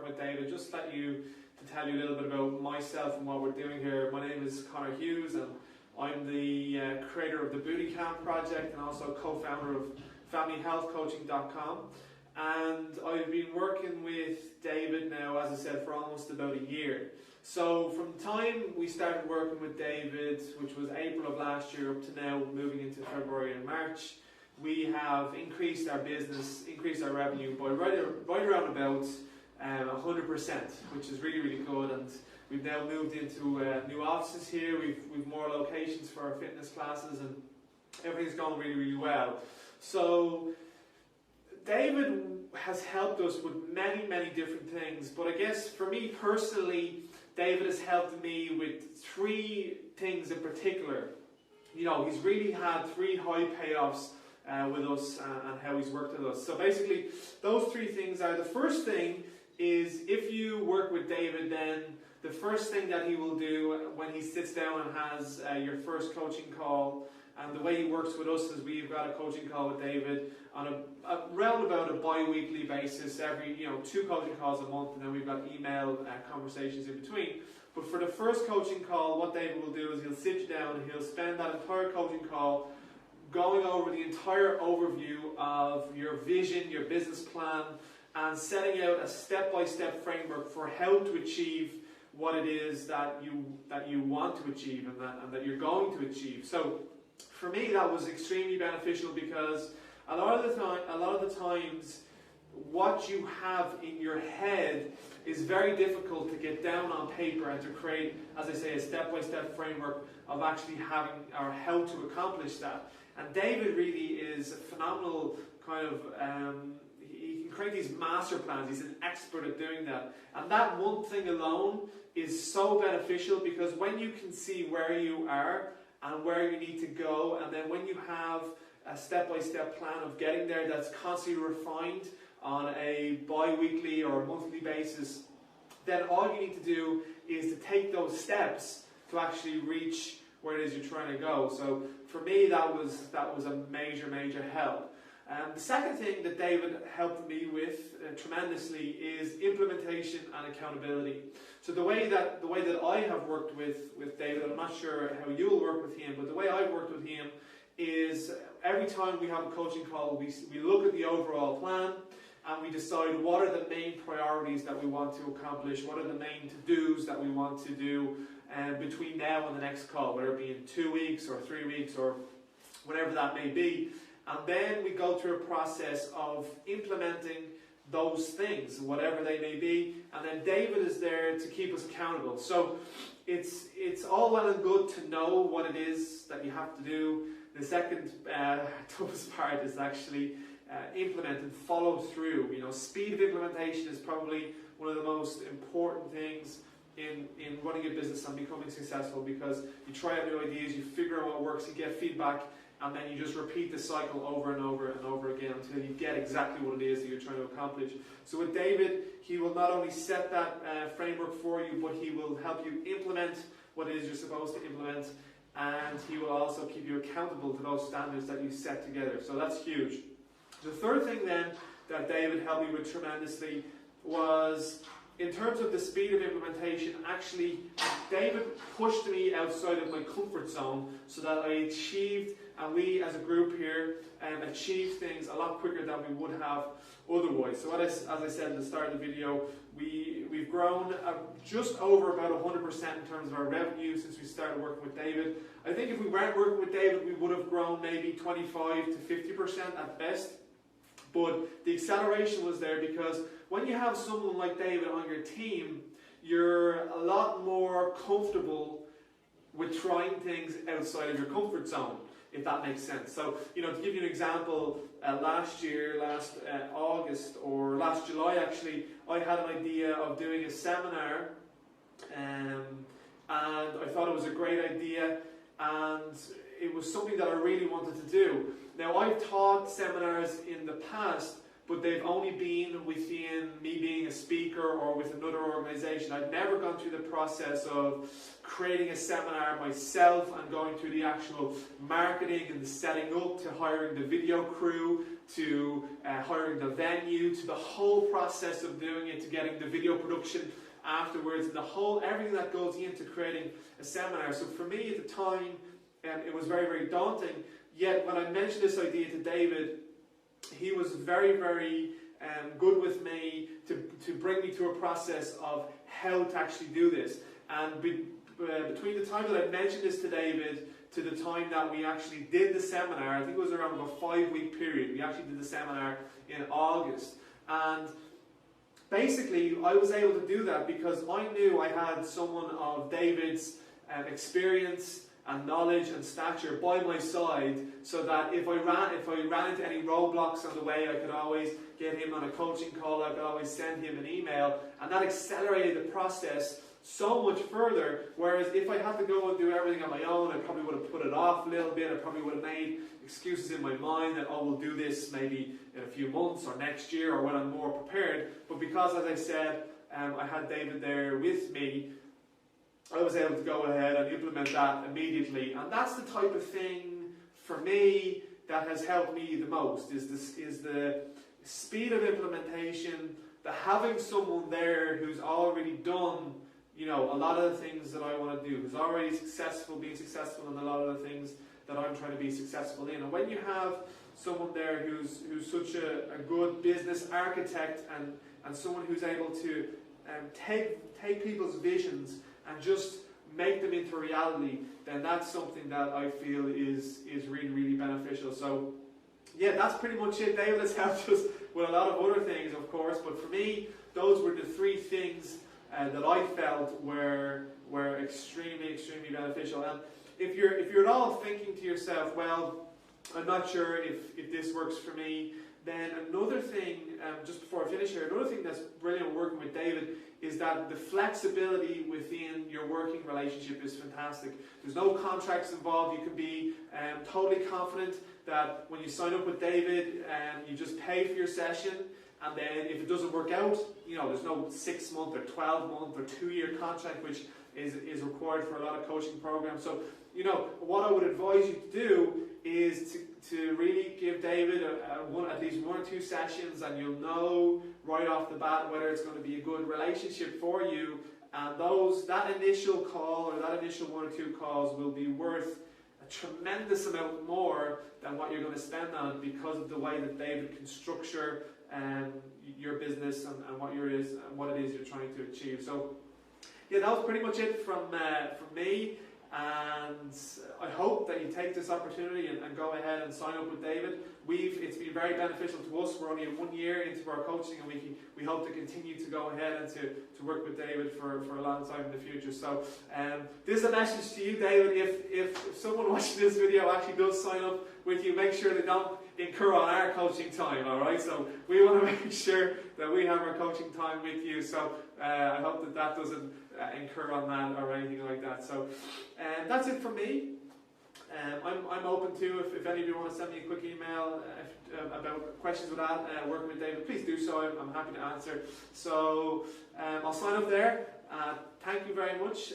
working with David, just to tell you a little bit about myself and what we're doing here. My name is Connor Hughes, and I'm the creator of the Booty Camp project and also co-founder of FamilyHealthCoaching.com. And I've been working with David now, as I said, for almost about a year. So from the time we started working with David, which was April of last year, up to now, moving into February and March, we have increased our business, increased our revenue by right around about 100%, which is really, really good. And we've now moved into new offices here. We've more locations for our fitness classes, and everything's going really, really well. So David has helped us with many, many different things, but I guess for me personally, David has helped me with three things in particular. You know, he's really had three high payoffs with us and how he's worked with us. So basically, those three things are: the first thing is, if you work with David, then the first thing that he will do when he sits down and has your first coaching call, and the way he works with us is we've got a coaching call with David on around about a bi-weekly basis, every 2 coaching calls a month, and then we've got email conversations in between. But for the first coaching call, what David will do is he'll sit you down and he'll spend that entire coaching call going over the entire overview of your vision, your business plan, and setting out a step-by-step framework for how to achieve what it is that you want to achieve and that you're going to achieve. So for me, that was extremely beneficial, because a lot of the times what you have in your head is very difficult to get down on paper and to create, as I say, a step-by-step framework of actually having, or how to accomplish that. And David really is a phenomenal kind of, he can create these master plans. He's an expert at doing that. And that one thing alone is so beneficial, because when you can see where you are and where you need to go, and then when you have a step-by-step plan of getting there that's constantly refined on a bi-weekly or monthly basis, then all you need to do is to take those steps to actually reach where it is you're trying to go. So for me, that was a major, major help. The second thing that David helped me with tremendously is implementation and accountability. So the way that I have worked with David, I'm not sure how you'll work with him, but the way I've worked with him is every time we have a coaching call, we look at the overall plan and we decide what are the main priorities that we want to accomplish, what are the main to-dos that we want to do between now and the next call, whether it be in 2 weeks or 3 weeks or whatever that may be. And then we go through a process of implementing those things, whatever they may be, and then David is there to keep us accountable. So it's all well and good to know what it is that you have to do. The second toughest part is actually implement and follow through. Speed of implementation is probably one of the most important things in running a business and becoming successful, because you try out new ideas, you figure out what works, you get feedback, and then you just repeat the cycle over and over and over again until you get exactly what it is that you're trying to accomplish. So with David, he will not only set that framework for you, but he will help you implement what it is you're supposed to implement, and he will also keep you accountable to those standards that you set together. So that's huge. The third thing then that David helped me with tremendously was, in terms of the speed of implementation, actually David pushed me outside of my comfort zone so that I achieved, and we as a group here achieved things a lot quicker than we would have otherwise. So as I said at the start of the video, we've grown just over about 100% in terms of our revenue since we started working with David. I think if we weren't working with David, we would have grown maybe 25 to 50% at best. But the acceleration was there because when you have someone like David on your team, you're a lot more comfortable with trying things outside of your comfort zone, if that makes sense. So, to give you an example, last August, or last July actually, I had an idea of doing a seminar, and I thought it was a great idea, and it was something that I really wanted to do. Now, I've taught seminars in the past, but they've only been within me being a speaker or with another organisation. I've never gone through the process of creating a seminar myself and going through the actual marketing and the setting up, to hiring the video crew, to hiring the venue, to the whole process of doing it, to getting the video production afterwards, and everything that goes into creating a seminar. So for me at the time, it was very, very daunting. Yet when I mentioned this idea to David, he was very, very good with me to bring me through a process of how to actually do this. And between the time that I mentioned this to David to the time that we actually did the seminar, I think it was around a 5-week period. We actually did the seminar in August. And basically, I was able to do that because I knew I had someone of David's experience and knowledge and stature by my side, so that if I ran into any roadblocks on the way, I could always get him on a coaching call, I could always send him an email, and that accelerated the process so much further. Whereas if I had to go and do everything on my own, I probably would have put it off a little bit. I probably would have made excuses in my mind that, oh, we'll do this maybe in a few months or next year or when I'm more prepared. But because, as I said, I had David there with me, I was able to go ahead and implement that immediately. And that's the type of thing for me that has helped me the most, is the speed of implementation, the having someone there who's already done, you know, a lot of the things that I want to do, who's already been successful in a lot of the things that I'm trying to be successful in. And when you have someone there who's such a good business architect and someone who's able to take people's visions and just make them into reality, then that's something that I feel is really, really beneficial. So yeah, that's pretty much it. David has helped us with a lot of other things, of course, but for me, those were the 3 things that I felt were extremely, extremely beneficial. And if you're at all thinking to yourself, well, I'm not sure if this works for me, then another thing, just before I finish here, another thing that's brilliant working with David is that the flexibility within your working relationship is fantastic. There's no contracts involved. You can be totally confident that when you sign up with David, you just pay for your session, and then if it doesn't work out, you know, there's no 6-month or 12-month or 2-year contract, which is required for a lot of coaching programs. So, you know, what I would advise you to do is to really give David at least 1 or 2 sessions, and you'll know right off the bat whether it's going to be a good relationship for you. And that initial call or that initial 1 or 2 calls will be worth a tremendous amount more than what you're going to spend on it, because of the way that David can structure your business and what it is you're trying to achieve. So yeah, that was pretty much it from me. And I hope that you take this opportunity and go ahead and sign up with David. It's been very beneficial to us. We're only 1 year into our coaching, and we hope to continue to go ahead and to work with David for a long time in the future. So this is a message to you, David. If someone watching this video actually does sign up with you, make sure they don't incur on our coaching time, alright? So we want to make sure that we have our coaching time with you. So I hope that doesn't incur on that or anything like that. So that's it from me. I'm open to, if any of you want to send me a quick email about questions with that, working with David, please do so. I'm happy to answer. So I'll sign up there. Thank you very much.